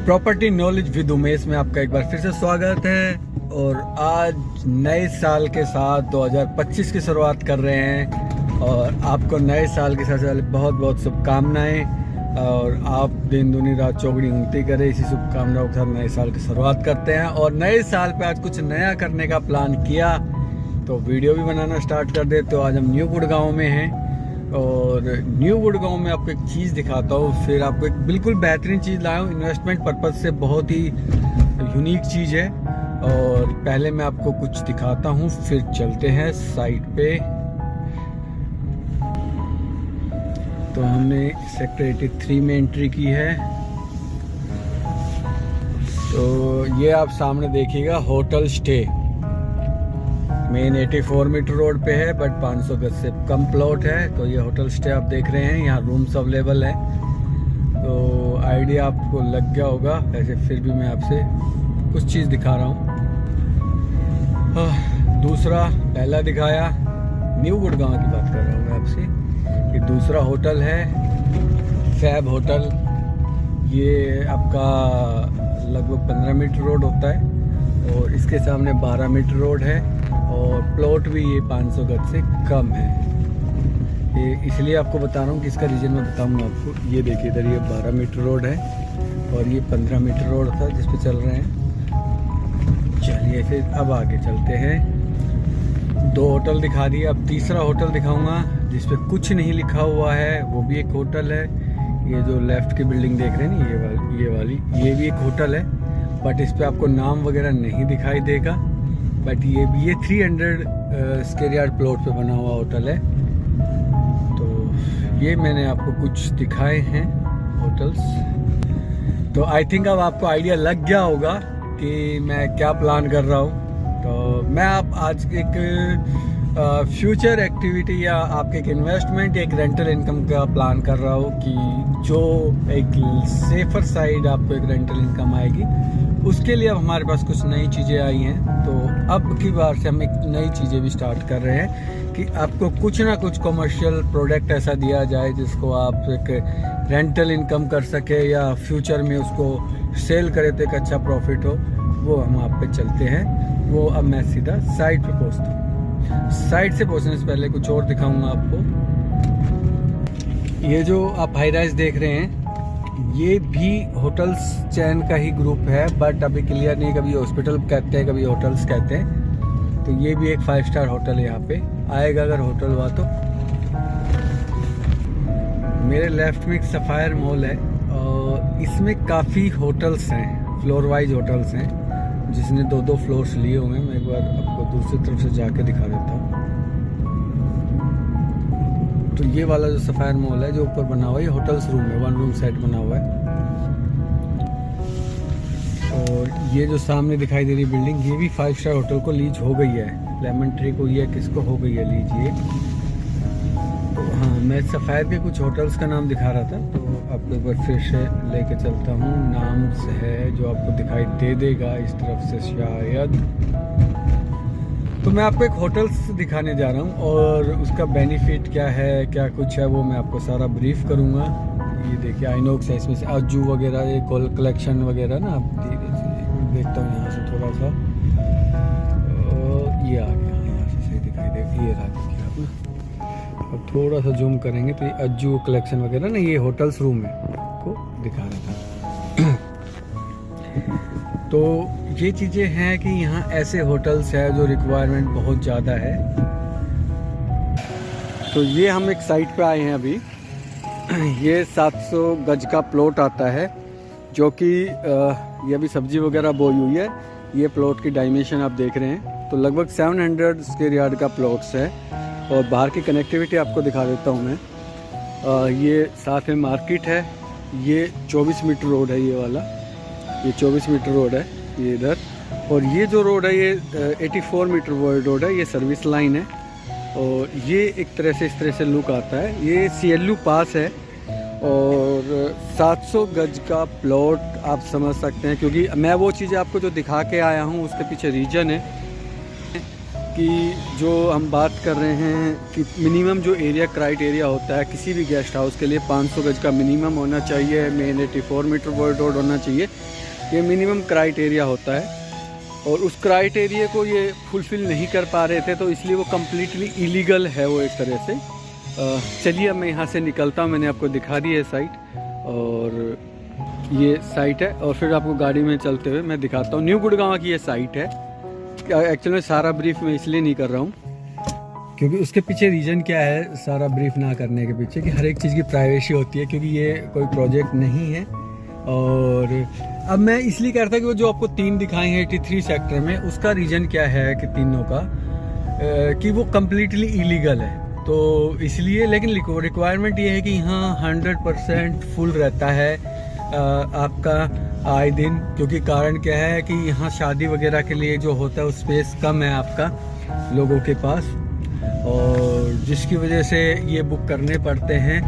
Property knowledge with Umesh में आपका एक बार फिर से स्वागत है। और आज नए साल के साथ 2025 की शुरुआत कर रहे हैं और आपको नए साल के साथ बहुत बहुत शुभकामनाएं। और आप दिन दूनी रात चौगुनी उन्नति करें, इसी शुभकामनाओं के साथ नए साल की शुरुआत करते हैं। और नए साल पे आज कुछ नया करने का प्लान किया तो वीडियो भी बनाना स्टार्ट कर दे। तो आज हम न्यू गुड़गांव में हैं और न्यू गुड़गांव में आपको एक चीज़ दिखाता हूँ, फिर आपको एक बिल्कुल बेहतरीन चीज़ लाया हूँ। इन्वेस्टमेंट पर्पज़ से बहुत ही यूनिक चीज़ है। और पहले मैं आपको कुछ दिखाता हूँ, फिर चलते हैं साइट पे। तो हमने सेक्टर 83 में एंट्री की है। तो ये आप सामने देखिएगा hotel stay, main 84 metre road पे है, बट 500 गज से कम प्लॉट है। तो ये होटल स्टे आप देख रहे हैं, यहाँ रूम्स अवेलेबल है। तो आइडिया आपको लग गया होगा। वैसे फिर भी मैं आपसे कुछ चीज़ दिखा रहा हूँ। दूसरा पहला दिखाया, न्यू गुड़गांव की बात कर रहा हूँ मैं आपसे। ये दूसरा होटल है फैब होटल। ये आपका लगभग 15 मीटर रोड होता है और इसके सामने 12 मीटर रोड है और प्लॉट भी ये 500 गज से कम है। ये इसलिए आपको बता रहा हूँ कि इसका रीजन मैं बताऊँगा आपको। ये देखिए इधर ये 12 मीटर रोड है और ये 15 मीटर रोड था जिस पे चल रहे हैं। चलिए फिर अब आगे चलते हैं। 2 होटल दिखा दिए, अब तीसरा होटल दिखाऊंगा जिस पे कुछ नहीं लिखा हुआ है। वो भी एक होटल है। ये जो लेफ्ट की बिल्डिंग देख रहे हैं ना, ये वाली ये भी एक होटल है, बट इस पे आपको नाम वगैरह नहीं दिखाई देगा। बट ये 300 स्क्वायर यार्ड प्लॉट पे बना हुआ होटल है। तो ये मैंने आपको कुछ दिखाए हैं होटल्स। तो आई थिंक अब आपको आइडिया लग गया होगा कि मैं क्या प्लान कर रहा हूँ। तो मैं आप आज एक फ्यूचर एक्टिविटी या आपके एक इन्वेस्टमेंट या एक रेंटल इनकम का प्लान कर रहा हूँ कि जो एक सेफर साइड आपको एक रेंटल इनकम आएगी। उसके लिए अब हमारे पास कुछ नई चीज़ें आई हैं। तो अब की बार से हम एक नई चीज़ें भी स्टार्ट कर रहे हैं कि आपको कुछ ना कुछ कमर्शियल प्रोडक्ट ऐसा दिया जाए जिसको आप एक रेंटल इनकम कर सके या फ्यूचर में उसको सेल करे तो एक अच्छा प्रॉफिट हो। वो हम आप पे चलते हैं। वो अब मैं सीधा साइट पे पहुँचता हूँ। साइट से पहुँचने से पहले कुछ और दिखाऊंगा आपको। ये जो आप हाई राइज देख रहे हैं ये भी होटल्स चैन का ही ग्रुप है, बट अभी क्लियर नहीं, कभी हॉस्पिटल कहते हैं कभी होटल्स कहते हैं। तो ये भी एक 5 स्टार होटल है, यहाँ पे आएगा अगर होटल हुआ तो। मेरे लेफ्ट में एक सफायर मॉल है और इसमें काफ़ी होटल्स हैं, फ्लोर वाइज होटल्स हैं जिसने 2-2 फ्लोर्स लिए हुए हैं। मैं एक बार आपको दूसरी तरफ से जाके दिखा देता हूँ। तो ये वाला जो सफायर मॉल है जो ऊपर बना हुआ है, ये होटल्स रूम है, 1 रूम सेट बना हुआ है। और ये जो सामने दिखाई दे रही बिल्डिंग, ये भी 5 स्टार होटल को लीज हो गई है। लेमन ट्री को ये किसको हो गई है लीज ये। तो हाँ, मैं सफ़ेद के कुछ होटल्स का नाम दिखा रहा था, तो आपको एक बार फिर से लेके चलता हूँ। नाम से है जो आपको दिखाई दे देगा इस तरफ से शायद। तो मैं आपको एक होटल्स दिखाने जा रहा हूँ और उसका बेनिफिट क्या है, क्या कुछ है, वो मैं आपको सारा ब्रीफ करूँगा। ये देखिए आइनॉक्स है, इसमें से अज्जू वगैरह, ये कलेक्शन वगैरह ना। आप देखता हूँ यहाँ से थोड़ा सा, ये आ गया, यहाँ से सही दिखाई दे, ये रहा देखिए आप ना। अब थोड़ा सा जूम करेंगे तो ये अज्जू कलेक्शन वगैरह ना, ये होटल्स रूम है, आपको दिखा रहा था। तो ये चीज़ें हैं कि यहाँ ऐसे होटल्स है जो रिक्वायरमेंट बहुत ज़्यादा है। तो ये हम एक साइट पे आए हैं अभी। ये 700 गज का प्लॉट आता है जो कि ये अभी सब्जी वगैरह बोई हुई है। ये प्लॉट की डायमेंशन आप देख रहे हैं, तो लगभग 700 स्क्वायर यार्ड का प्लॉट्स है। और बाहर की कनेक्टिविटी आपको दिखा देता हूँ मैं। ये साथ में मार्केट है। ये 24 मीटर रोड है, ये वाला, ये 24 मीटर रोड है ये इधर। और ये जो रोड है ये 84 मीटर रोड है, ये सर्विस लाइन है। और ये एक तरह से इस तरह से लुक आता है। ये CLU पास है और 700 गज का प्लॉट आप समझ सकते हैं। क्योंकि मैं वो चीज़ें आपको जो दिखा के आया हूँ उसके पीछे रीज़न है कि जो हम बात कर रहे हैं कि मिनिमम जो एरिया क्राइटेरिया होता है किसी भी गेस्ट हाउस के लिए 500 गज का मिनिमम होना चाहिए, मेन 84 मीटर वर्ड रोड होना चाहिए, ये मिनिमम क्राइटेरिया होता है। और उस क्राइटेरिया को ये फुलफ़िल नहीं कर पा रहे थे, तो इसलिए वो कम्प्लीटली इलीगल है वो एक तरह से। चलिए अब मैं यहाँ से निकलता हूँ, मैंने आपको दिखा दी है साइट, और ये साइट है, और फिर आपको गाड़ी में चलते हुए मैं दिखाता हूँ। न्यू गुड़गांव की ये साइट है। एक्चुअली में सारा ब्रीफ मैं इसलिए नहीं कर रहा हूँ क्योंकि उसके पीछे रीज़न क्या है सारा ब्रीफ ना करने के पीछे, कि हर एक चीज़ की प्राइवेसी होती है, क्योंकि ये कोई प्रोजेक्ट नहीं है। और अब मैं इसलिए कह रहा था कि वो जो आपको 3 दिखाए हैं 83 सेक्टर में, उसका रीज़न क्या है कि तीनों का कि वो कम्प्लीटली इलीगल है, तो इसलिए। लेकिन रिक्वायरमेंट ये है कि यहाँ 100% फुल रहता है आपका आए दिन, क्योंकि कारण क्या है कि यहाँ शादी वगैरह के लिए जो होता है स्पेस कम है आपका लोगों के पास, और जिसकी वजह से ये बुक करने पड़ते हैं।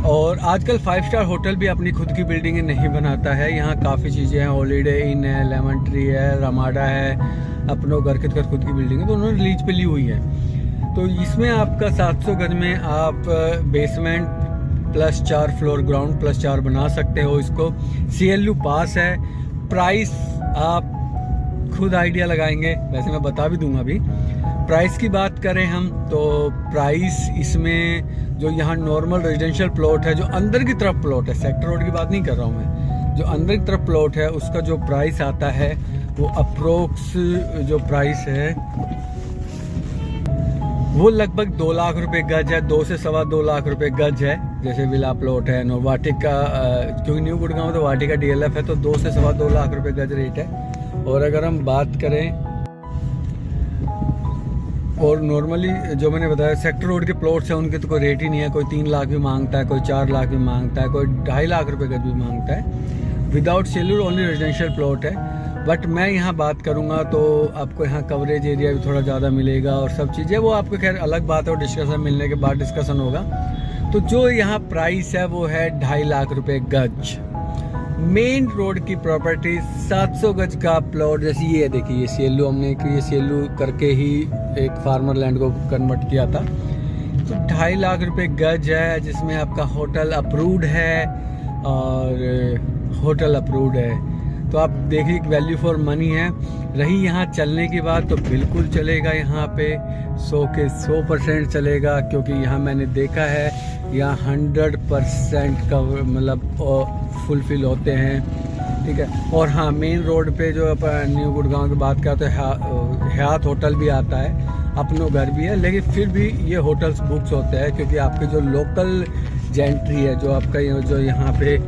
और आजकल 5 स्टार होटल भी अपनी खुद की बिल्डिंगें नहीं बनाता है, यहाँ काफ़ी चीज़ें हैं, हॉलीडे इन है, लेमन ट्री है, रमाडा है, अपनों घर के खुद की बिल्डिंग है, तो उन्होंने लीज पे ली हुई है। तो इसमें आपका 700 गज में आप basement plus 4 floor, ground plus 4 बना सकते हो। इसको CLU पास है। प्राइस आप खुद आइडिया लगाएंगे, वैसे मैं बता भी दूंगा अभी। प्राइस की बात करें हम तो प्राइस इसमें जो यहाँ नॉर्मल रेजिडेंशियल प्लॉट है, जो अंदर की तरफ प्लॉट है, सेक्टर रोड की बात नहीं कर रहा हूँ मैं, जो अंदर की तरफ प्लॉट है उसका जो प्राइस आता है वो अप्रोक्स जो प्राइस है वो लगभग 2 लाख रुपए गज है, 2 से सवा 2 लाख रुपए गज है। जैसे विला प्लॉट है वाटिका, क्योंकि न्यू गुड़गांव तो वाटिका DLF है, तो 2 से सवा 2 लाख रुपए गज रेट है। और अगर हम बात करें, और नॉर्मली जो मैंने बताया सेक्टर रोड के प्लॉट्स हैं उनके तो कोई रेट ही नहीं है, कोई 3 लाख भी मांगता है, कोई 4 लाख भी मांगता है, कोई 2.5 लाख रुपए गज भी मांगता है। विदाउट सेल्यूर ओनली रेजिडेंशियल प्लॉट है। बट मैं यहाँ बात करूँगा तो आपको यहाँ कवरेज एरिया भी थोड़ा ज़्यादा मिलेगा, और सब चीज़ें वो आपको खैर अलग बात है, और डिस्कशन मिलने के बाद डिस्कशन होगा। तो जो यहाँ प्राइस है वो है 2.5 लाख रुपए गज। मेन रोड की प्रॉपर्टी 700 गज का प्लॉट, जैसे ये देखिए, ये CLU हमने ये CLU करके ही एक फार्मर लैंड को कन्वर्ट किया था। तो 2.5 लाख रुपए गज है, जिसमें आपका होटल अप्रूव्ड है, और होटल अप्रूव्ड है। तो आप देखिए वैल्यू फॉर मनी है। रही यहाँ चलने की बात, तो बिल्कुल चलेगा, यहाँ पे 100 के 100% चलेगा, क्योंकि यहाँ मैंने देखा है यहाँ 100% का मतलब फुलफिल होते हैं, ठीक है। और हाँ, मेन रोड पे जो अपन न्यू गुड़गांव की बात करते हैं, हयात होटल भी आता है, अपनों घर भी है, लेकिन फिर भी ये होटल्स बुक्स होते हैं, क्योंकि आपके जो लोकल जेंट्री है, जो आपका जो यहाँ पे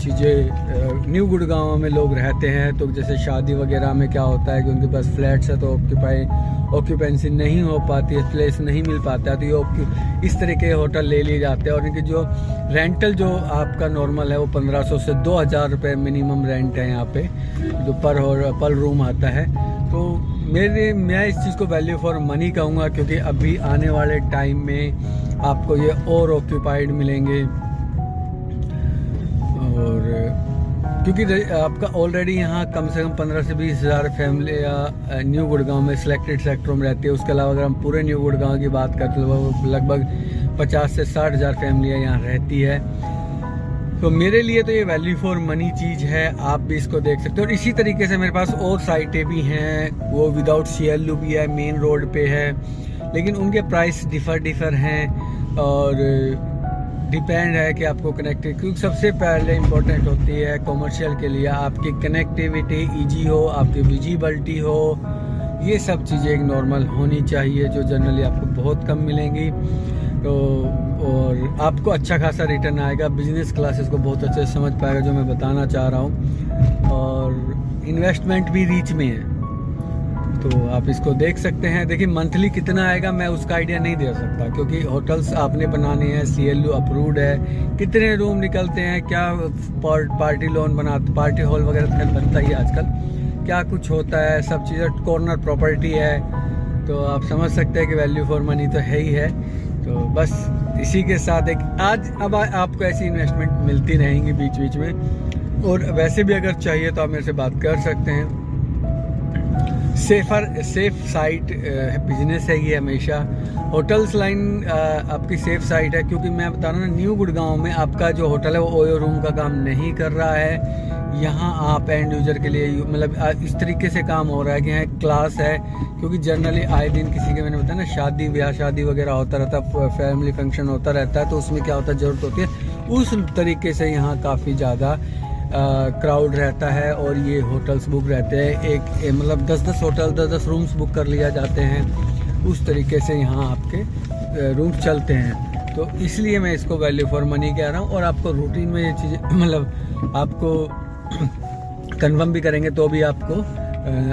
चीज़ें न्यू गुड़गांव में लोग रहते हैं, तो जैसे शादी वगैरह में क्या होता है कि उनके पास फ्लैट्स है, तो ऑक्यूपेंसी नहीं हो पाती है, प्लेस नहीं मिल पाता है, तो ये इस तरह के होटल ले लिए जाते हैं। और इनकी जो रेंटल जो आपका नॉर्मल है वो 1500 से 2000 रुपये मिनिमम रेंट है यहाँ पे, जो पर रूम आता है। तो मैं इस चीज़ को वैल्यू फॉर मनी कहूँगा, क्योंकि अभी आने वाले टाइम में आपको ये और ऑक्यूपाइड मिलेंगे, और क्योंकि आपका ऑलरेडी यहाँ कम से कम 15 से 20 हज़ार फैमिली न्यू गुड़गांव में सिलेक्टेड सेक्टरों में रहती है। उसके अलावा अगर हम पूरे न्यू गुड़गांव की बात करते हैं तो लगभग 50 से 60 हज़ार फैमिलियाँ यहाँ रहती है। तो मेरे लिए तो ये वैल्यू फॉर मनी चीज़ है, आप भी इसको देख सकते हो। और इसी तरीके से मेरे पास और साइटें भी हैं, वो विदाउट CLU भी है, मेन रोड पे है, लेकिन उनके प्राइस डिफ़र हैं, और डिपेंड है कि आपको कनेक्टिविटी, क्योंकि सबसे पहले इम्पोर्टेंट होती है कमर्शियल के लिए आपकी कनेक्टिविटी ईजी हो, आपकी विजिबिलिटी हो, ये सब चीज़ें एक नॉर्मल होनी चाहिए, जो जनरली आपको बहुत कम मिलेंगी। तो और आपको अच्छा खासा रिटर्न आएगा, बिजनेस क्लासेस को बहुत अच्छे से समझ पाएगा, जो मैं बताना चाह रहा हूँ, और इन्वेस्टमेंट भी रीच में है, तो आप इसको देख सकते हैं। देखिए मंथली कितना आएगा मैं उसका आइडिया नहीं दे सकता, क्योंकि होटल्स आपने बनाने हैं, CLU अप्रूव्ड है, कितने रूम निकलते हैं, क्या पार्टी लोन बनाते, पार्टी हॉल वगैरह बनता ही आजकल, क्या कुछ होता है, सब चीज़ें कॉर्नर प्रॉपर्टी है, तो आप समझ सकते हैं कि वैल्यू फॉर मनी तो है ही है। तो बस इसी के साथ अब आपको ऐसी इन्वेस्टमेंट मिलती रहेंगी बीच बीच में, और वैसे भी अगर चाहिए तो आप मेरे से बात कर सकते हैं। सेफ साइट बिजनेस है ये हमेशा। होटल्स लाइन आपकी सेफ साइट है, क्योंकि मैं बता रहा हूँ ना, न्यू गुड़गांव में आपका जो होटल है वो ओयो रूम का काम नहीं कर रहा है। यहाँ आप एंड यूजर के लिए मतलब इस तरीके से काम हो रहा है कि यहाँ एक क्लास है, क्योंकि जनरली आए दिन किसी के, मैंने बताया ना, शादी ब्याह शादी वगैरह होता रहता है, फैमिली फंक्शन होता रहता है, तो उसमें क्या होता है, ज़रूरत होती है उस तरीके से यहाँ काफ़ी ज़्यादा क्राउड रहता है और ये होटल्स बुक रहते हैं। एक मतलब 10-10 होटल 10-10 रूम्स बुक कर लिया जाते हैं, उस तरीके से यहाँ आपके रूम्स चलते हैं। तो इसलिए मैं इसको वैल्यू फॉर मनी कह रहा हूँ। और आपको रूटीन में ये चीज़ें मतलब आपको कंफर्म भी करेंगे तो भी आपको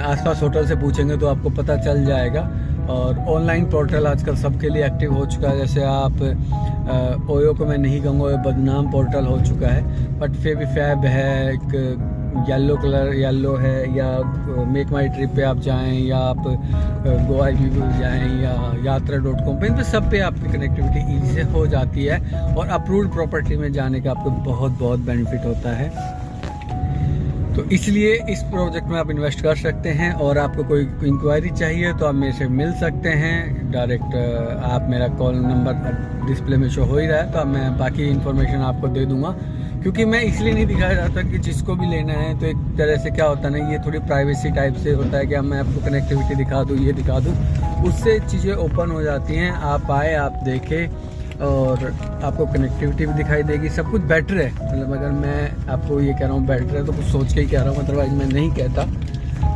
आसपास होटल से पूछेंगे तो आपको पता चल जाएगा। और ऑनलाइन पोर्टल आजकल सबके लिए एक्टिव हो चुका है। जैसे आप ओयो को मैं नहीं कहूँगा, बदनाम पोर्टल हो चुका है, बट फैब है, एक येलो है, या मेक माई ट्रिप पे आप जाएं, या आप गोवा जाएं, या यात्रा.com पे, इन पे सब पे आपकी कनेक्टिविटी ईजी से हो जाती है और अप्रूव्ड प्रॉपर्टी में जाने का आपको बहुत बेनिफिट होता है। तो इसलिए इस प्रोजेक्ट में आप इन्वेस्ट कर सकते हैं। और आपको कोई इंक्वायरी चाहिए तो आप मेरे से मिल सकते हैं डायरेक्ट। आप मेरा कॉल नंबर डिस्प्ले में शो हो ही रहा है, तो मैं बाकी इन्फॉर्मेशन आपको दे दूंगा, क्योंकि मैं इसलिए नहीं दिखाया जाता कि जिसको भी लेना है तो एक तरह से क्या होता है ना, ये थोड़ी प्राइवेसी टाइप से होता है कि मैं आपको कनेक्टिविटी दिखा दूँ, ये दिखा दूँ, उससे चीज़ें ओपन हो जाती हैं। आप आए, आप देखें और आपको कनेक्टिविटी भी दिखाई देगी, सब कुछ बेटर है। मतलब अगर मैं आपको ये कह रहा हूँ बेटर है तो कुछ सोच के ही कह रहा हूँ, अदरवाइज मैं नहीं कहता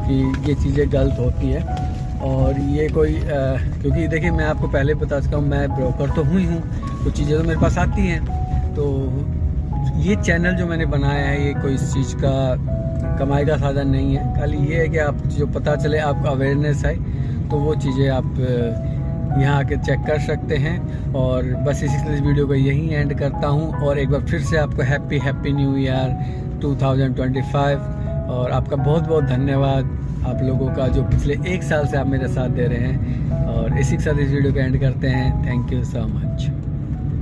कि ये चीज़ें गलत होती है। और ये कोई क्योंकि देखिए मैं आपको पहले बता सकता हूँ, मैं ब्रोकर तो हुई हूँ, कुछ चीज़ें तो मेरे पास आती हैं। तो ये चैनल जो मैंने बनाया है ये कोई इस चीज़ का कमाई का साधन नहीं है, खाली ये है कि आप जो पता चले, आपको अवेयरनेस है, तो वो चीज़ें आप यहाँ आके चेक कर सकते हैं। और बस इसी से इस वीडियो को यहीं एंड करता हूँ। और एक बार फिर से आपको हैप्पी न्यू ईयर 2025। और आपका बहुत धन्यवाद आप लोगों का जो पिछले 1 साल से आप मेरे साथ दे रहे हैं। और इसी के साथ इस वीडियो को एंड करते हैं। Thank you so much.